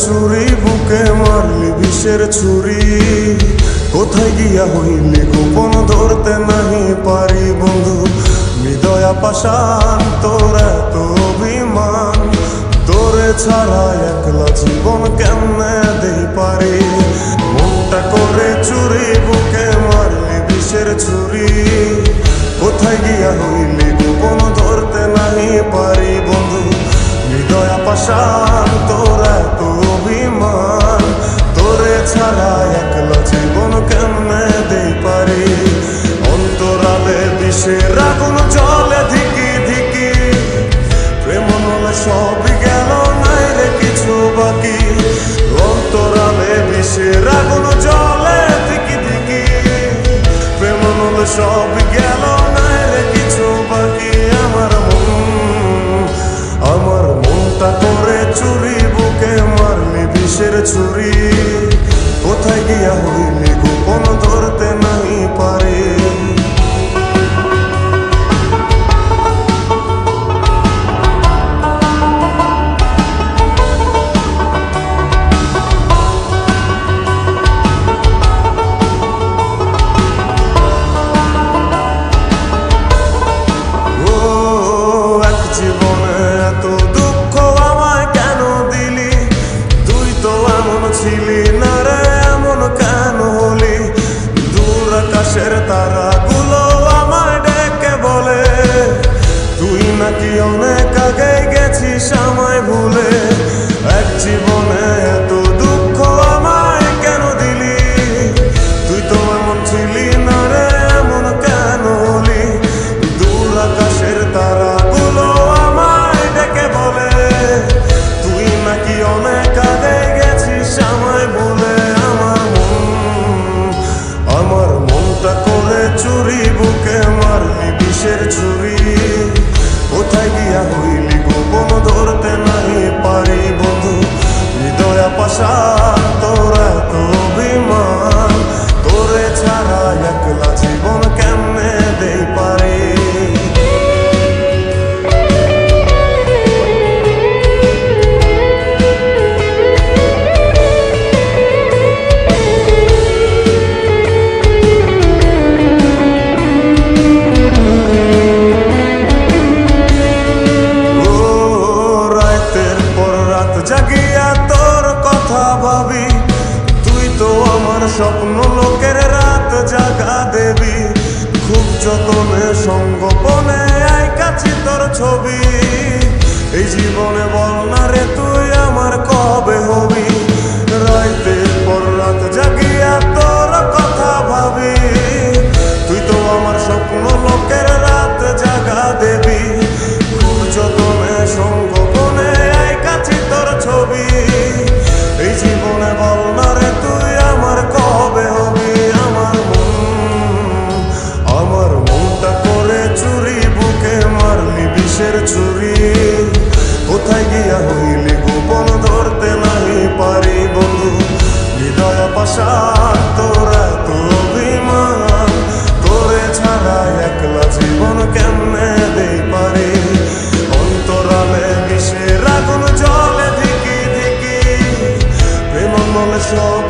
চুরি বুকে মারলি বিষের ছুরি কোথায় গিয়া হইলি গোপন ধরতে নাহি পারি বন্ধু হৃদয়া পাষাণ তোর এত অভিমান তোরে ছাড়া একলা জীবন কেমনে দেই পারি মনটা করে চুরি বুকে মারলি বিষের ছুরি কোথায় গিয়া হইলি গোপন ধরতে নাহি পারি বন্ধু হৃদয়া পাষাণ তোর এত অভিমান তোরে ছাড়া একলা জীবন কেমনে দেই পারি অন্তরালে বিষের আগুন জ্বলে ধিকি ধিকি প্রেম নলে সব গেল নাই রে কিছু বাকি অন্তরালে বিষের আগুন জ্বলে ধিকি ধিকি প্রেম নলে সব গেল নাই রে কিছু বাকি আমার মনটা করে চুরি বুকে মারলি বিষের ছুরি কোথায় গিয়া হইলি গোপন ধরতে নাহি পারি তারাগুলো আমায় ডেকে বলে তুই নাকি অনেক আগে গেছিস আমায় ভুলে এক জীবনে এত দুঃখ আমায় কেন দিলি তুই তো এমন ছিলি না রে এমন কেন হলি দূর আকাশের তারাগুলো আমায় ডেকে বলে তুই নাকি অনেক আগে গেছিস আমায় ভুলে আমার মনটা করে চুরি বুকে মারলি বিষের ছুরি কোথায় গিয়া হইলি গোপন ধরতে নাহি পারি বন্ধু হৃদয়া পাষাণ তোর এত অভিমান তোরে ছাড়া একলা জীবন কেমনে দেই পারি জাগিয়া তোর কথা ভাবি তুই তো আমার স্বপ্ন লোকের রাত জাগা দেবী খুব যতনে সঙ্গোপনে আই কাছে তোর ছবি এই জীবনে বল না রে তুই আমার কবে হবি রাতের পর রাত জাগিয়া তোর কথা ভাবি তুই তো আমার স্বপ্ন লোকের রাত জাগা দেবী খুব যতনে সঙ্গোপনে আই কাছে তোর ছবি এই জীবনে বল না রে তুই আমার কবে হবি আমার মনটা করে চুরি বুকে মারলি বিষের ছুরি কোথায় গিয়া হইলি গোপন ধরতে নাহি পারি বন্ধু হৃদয়া পাষাণ তোর এত অভিমান তোরে ছাড়া একলা জীবন কেমনে দেই পারি অন্তরালে বিষের আগুন জ্বলে ধিকি ধিকি প্রেম মনে সব